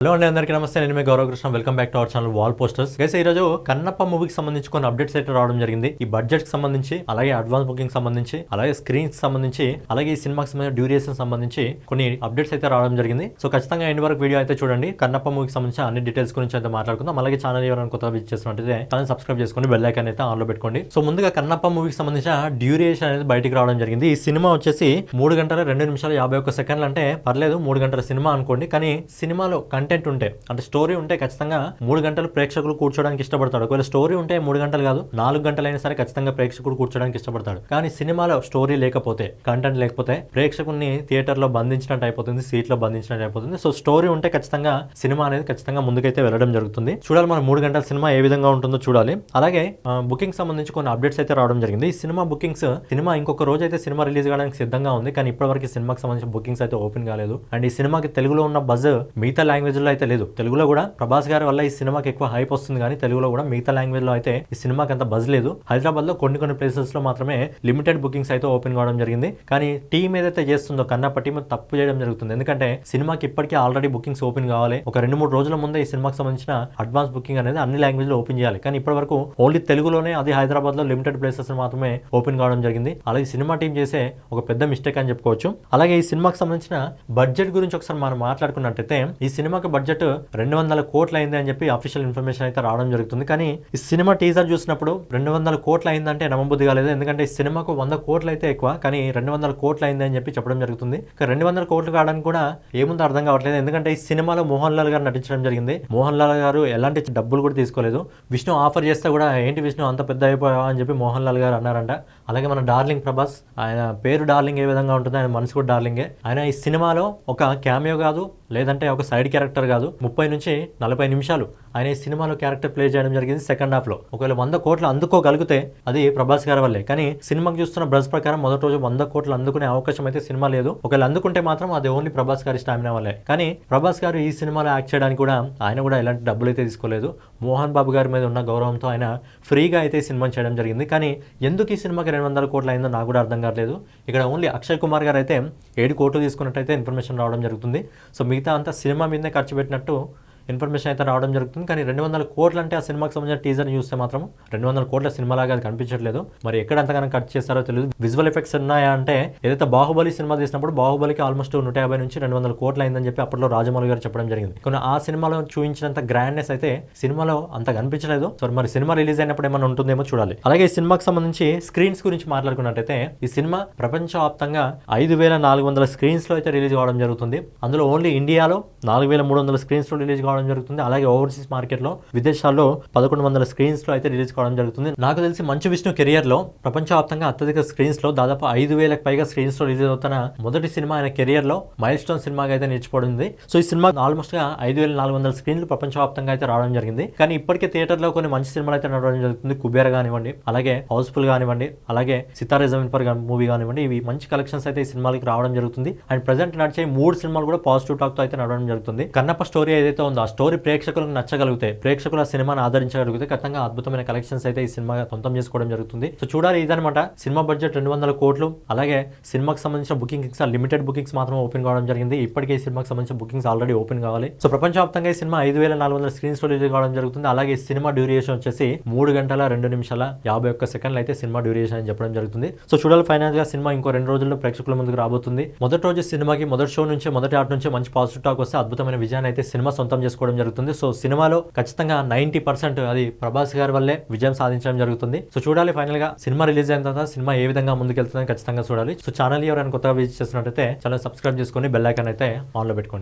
Hello అండి, అందరికీ నమస్తే. నేను మీ గౌరవ Krishna. Welcome back to our channel wall posters. Guys, ఈ రోజు కన్నప్ప మూవీకి సంబంధించి కొన్ని అప్డేట్స్ అయితే రావడం జరిగింది. ఈ బడ్జెట్ కి సంబంధించి, అలాగే అడ్వాన్స్ బుకింగ్ సంబంధించి, అలాగే స్క్రీన్స్ సంబంధించి, అలాగే ఈ సినిమాకి సంబంధించిన డ్యూరేషన్ సంబంధించి కొన్ని అప్డేట్స్ అయితే రావడం జరిగింది. సో ఖచ్చితంగా ఎండ్ వరకు వీడియో అయితే చూడండి. కన్నప్ప మూవీకి సంబంధించి అన్ని డీటెయిల్స్ గురించి అయితే మాట్లాడుకుందాం. అలాగే ఛానల్ ఎవరైనా కొత్తగా విజిట్ చేస్తున్నట్టయితే ఛానల్ సబ్స్క్రైబ్ చేసుకొని బెల్ ఐకాన్ అయితే ఆన్ లో పెట్టుకోండి. సో ముందుగా కన్నప్ప మూవీకి సంబంధించిన డ్యూరేషన్ అనేది బయటికి రావడం జరిగింది. ఈ సినిమా వచ్చేసి 3 గంటల 2 నిమిషాలు 51 సెకండ్లు అంటే పర్లేదు, 3 గంటల సినిమా అనుకోండి. కానీ సినిమాలో కంటెంట్ ఉంటే, అంటే స్టోరీ ఉంటే ఖచ్చితంగా 3 గంటలు ప్రేక్షకులు కూర్చోడానికి ఇష్టపడతాడు. ఒకవేళ స్టోరీ ఉంటే 3 గంటలు కాదు, 4 గంటలైనా సరే ఖచ్చితంగా ప్రేక్షకుడు కూర్చోడానికి ఇష్టపడతాడు. కానీ సినిమాలో స్టోరీ లేకపోతే, కంటెంట్ లేకపోతే ప్రేక్షకుల్ని థియేటర్ లో బంధించినట్టు అయిపోతుంది, సీట్ లో బంధించినట్టు అయిపోతుంది. సో స్టోరీ ఉంటే ఖచ్చితంగా సినిమా అనేది ఖచ్చితంగా ముందుకైతే వెళ్ళడం జరుగుతుంది. చూడాలి మనం 3 గంటల సినిమా ఏ విధంగా ఉంటుందో చూడాలి. అలాగే బుకింగ్ సంబంధించి కొన్ని అప్డేట్స్ అయితే రావడం జరిగింది. ఈ సినిమా బుకింగ్స్, సినిమా ఇంకొక రోజు అయితే సినిమా రిలీజ్ కావడానికి సిద్ధంగా ఉంది. కానీ ఇప్పటివరకు సినిమాకి సంబంధించిన బుకింగ్స్ అయితే ఓపెన్ కాలేదు. అండ్ ఈ సినిమాకి తెలుగులో ఉన్న బజ్ మిగతా లాంగ్వేజ్ లో అయితే లేదు. తెలుగులో కూడా ప్రభాస్ గారి వల్ల ఈ సినిమాకి ఎక్కువ హైప్ వస్తుంది, కానీ తెలుగులో కూడా మిగతా లాంగ్వేజ్ లో అయితే ఈ సినిమాకి అంత బజ్ లేదు. హైదరాబాద్ లో కొన్ని ప్లేసెస్ లో మాత్రమే లిమిటెడ్ బుకింగ్స్ అయితే ఓపెన్ కావడం జరిగింది. కానీ టీం ఏదైతే చేస్తుందో కన్నప్ప టీం తప్పు చేయడం జరుగుతుంది. ఎందుకంటే సినిమాకి ఇప్పటికే ఆల్రెడీ బుకింగ్స్ ఓపెన్ కావాలి. ఒక 2-3 రోజుల ముందే ఈ సినిమాకి సంబంధించిన అడ్వాన్స్ బుకింగ్ అనేది అన్ని లాంగ్వేజ్ లో ఓపెన్ చేయాలి. కానీ ఇప్పటి వరకు ఓన్లీ తెలుగులోనే, అది హైదరాబాద్ లో లిమిటెడ్ ప్లేసెస్ మాత్రమే ఓపెన్ కావడం జరిగింది. అలాగే సినిమా టీం చేసే ఒక పెద్ద మిస్టేక్ అని చెప్పుకోవచ్చు. అలాగే ఈ సినిమాకి సంబంధించిన బడ్జెట్ గురించి ఒకసారి మనం మాట్లాడుకున్నట్టయితే, ఈ సినిమాకి బడ్జెట్ 200 కోట్లు అయింది అని చెప్పి అఫీషియల్ ఇన్ఫర్మేషన్ అయితే రావడం జరుగుతుంది. కానీ ఈ సినిమా టీజర్ చూసినప్పుడు 200 కోట్లు అయిందంటే నమ్మబుద్ధి కాలేదు. ఎందుకంటే ఈ సినిమాకు 100 కోట్లు అయితే ఎక్కువ, కానీ 200 కోట్లు అయింది అని చెప్పి చెప్పడం జరుగుతుంది. 200 కోట్లు కావడానికి కూడా ఏముందో అర్థం కావట్లేదు. ఎందుకంటే ఈ సినిమాలో మోహన్ లాల్ గారు నటించడం జరిగింది. మోహన్ లాల్ గారు ఎలాంటి డబ్బులు కూడా తీసుకోలేదు. విష్ణు ఆఫర్ చేస్తే కూడా, ఏంటి విష్ణు అంత పెద్ద అయిపోయావా అని చెప్పి మోహన్ లాల్ గారు అన్నారంట. అలాగే మన డార్లింగ్ ప్రభాస్, ఆయన పేరు డార్లింగ్ ఏ విధంగా ఉంటుంది, ఆయన మనసు కూడా డార్లింగే. ఆయన ఈ సినిమాలో ఒక క్యామియో కాదు, లేదంటే ఒక సైడ్ క్యారెక్టర్ కాదు, 30 నుంచి 40 నిమిషాలు ఆయన ఈ సినిమాలో క్యారెక్టర్ ప్లే చేయడం జరిగింది సెకండ్ హాఫ్ లో. ఒకవేళ 100 కోట్లు అందుకోగలిగితే అది ప్రభాస్ గారి వల్లే. కానీ సినిమాకి చూస్తున్న బ్రజ్ ప్రకారం మొదటి రోజు 100 కోట్లు అందుకునే అవకాశం అయితే సినిమా లేదు. ఒకవేళ అందుకుంటే మాత్రం అది ఓన్లీ ప్రభాస్ గారి స్టామినా వల్లే. కానీ ప్రభాస్ గారు ఈ సినిమాలో యాక్ట్ చేయడానికి కూడా ఆయన కూడా ఎలాంటి డబ్బులు అయితే తీసుకోలేదు. మోహన్ బాబు గారి మీద ఉన్న గౌరవంతో ఆయన ఫ్రీగా అయితే సినిమాని చేయడం జరిగింది. కానీ ఎందుకు ఈ సినిమాకి 200 కోట్లు అయిందో నాకు కూడా అర్థం కావట్లేదు. ఇక్కడ ఓన్లీ అక్షయ్ కుమార్ గారు అయితే 7 కోట్లు తీసుకున్నట్టయితే ఇన్ఫర్మేషన్ రావడం జరుగుతుంది. సో మిగతా అంతా సినిమా మీదనే ఖర్చు పెట్టినట్టు ఇన్ఫర్మేషన్ అయితే రావడం జరుగుతుంది. కానీ 200 కోట్లు అంటే ఆ సినిమాకి సంబంధించిన టీజర్ చూస్తే మాత్రం 200 కోట్ల సినిమా లాగా అది కనిపించట్లేదు. మరి ఎక్కడ అంతగానో ఖర్చు చేస్తారో తెలియదు. విజువల్ ఎఫెక్ట్స్ ఉన్నాయా అంటే, ఏదైతే బాహుబలి సినిమా తీసినప్పుడు బాహుబలికి ఆల్మోస్ట్ 150 నుంచి 200 కోట్లు అయిందని చెప్పి అప్పట్లో రాజమౌళి గారు చెప్పడం జరిగింది. కానీ ఆ సినిమాలో చూపించినంత గ్రాండ్నెస్ అయితే సినిమాలో అంత కనిపించలేదు. సో మరి సినిమా రిలీజ్ అయినప్పుడు ఏమైనా ఉంటుందేమో చూడాలి. అలాగే ఈ సినిమాకి సంబంధించి స్క్రీన్స్ గురించి మాట్లాడుకున్నట్టయితే, ఈ సినిమా ప్రపంచవ్యాప్తంగా 5400 స్క్రీన్స్ లో అయితే రిలీజ్ కావడం జరుగుతుంది. అందులో ఓన్లీ ఇండియాలో 4300 స్క్రీన్స్ లో రిలీజ్ కావడం జరుగుతుంది. అలాగే ఓవర్సీస్ మార్కెట్ లో, విదేశాల్లో 1100 స్క్రీన్స్ లో అయితే రిలీజ్ కావడం జరుగుతుంది. నాకు తెలిసి మంచు విష్ణు కెరియర్ లో ప్రపంచవ్యాప్తంగా అత్యధిక స్క్రీన్స్ లో, దాదాపు 5000కి పైగా స్క్రీన్స్ లో రిలీజ్ అవుతున్న మొదటి సినిమా ఆయన కెరియర్ లో మైల్ స్టోన్ సినిమాగా అయితే నిలిచిపోయింది. సో ఈ సినిమా ఆల్మోస్ట్ గా 5400 స్క్రీన్లు ప్రపంచవ్యాప్తంగా అయితే రావడం జరిగింది. కానీ ఇప్పటికే థియేటర్ లో కొన్ని మంచి సినిమాలు అయితే నడవడం జరుగుతుంది. కుబేర కానివ్వండి, అలాగే హౌస్ఫుల్ కానివ్వండి, అలాగే సితారే జమీన్ పర్ మూవీ కానివ్వండి, ఇవి మంచి కలెక్షన్స్ అయితే ఈ సినిమాలకి రావడం జరుగుతుంది. అండ్ ప్రెసెంట్ నడిచే 3 సినిమాలు కూడా పాజిటివ్ టాక్ తో అయితే నడవడం జరుగుతుంది. కన్నప్ప స్టోరీ ఏదైతే ఉందో, ఆ స్టోరీ ప్రేక్షకులకు నచ్చగలిగితే, ప్రేక్షకుల సినిమాను ఆదరించగలిగితే ఖచ్చితంగా అద్భుతమైన కలెక్షన్స్ అయితే ఈ సినిమా సొంతం చేసుకోవడం జరుగుతుంది. సో చూడాలి. ఇదనమాట సినిమా బడ్జెట్ 200 కోట్లు. అలాగే సినిమాకి సంబంధించిన బుకింగ్స్, లిమిటెడ్ బుకింగ్స్ మాత్రం ఓపెన్ కావడం జరిగింది. ఇప్పటికే ఈ సినిమాకి సంబంధించిన బుకింగ్స్ ఆల్రెడీ ఓపెన్ కావాలి. సో ప్రపంచవ్యాప్తంగా ఈ సినిమా 5400 స్క్రీన్స్ లో రిలీజ్ కావడం జరుగుతుంది. అలాగే సినిమా డ్యూరేషన్ వచ్చేసి 3 గంటల 2 నిమిషాల 51 సెకండ్లు అయితే సినిమా డ్యూరేషన్ అని చెప్పడం జరుగుతుంది. సో చూడాలి. ఫైనల్ గా సినిమా ఇంకో 2 రోజుల్లో ప్రేక్షకుల ముందుకు రాబోతుంది. మొదటి రోజు సినిమాకి మొదటి షో నుంచి, మొదటి ఆట నుంచి మంచి పాజిటివ్ టాక్ వస్తే అద్భుతమైన విజయాన్ని అయితే సినిమా సొంతం చేసుకోవడం జరుగుతుంది. సో సినిమాలో ఖచ్చితంగా 90% అది ప్రభాస్ గారి వల్లే విజయం సాధించడం జరుగుతుంది. సో చూడాలి. ఫైనల్ గా సినిమా రిలీజ్ అయిన తర్వాత సినిమా ఏ విధంగా ముందుకెళ్తుందని ఖచ్చితంగా చూడాలి. సో ఛానల్ ఎవరైనా కొత్తగా విజిట్ చేస్తున్నట్టయితే ఛానల్ సబ్స్క్రైబ్ చేసుకొని బెల్ ఐకాన్ అయితే ఆన్ లో పెట్టుకోండి.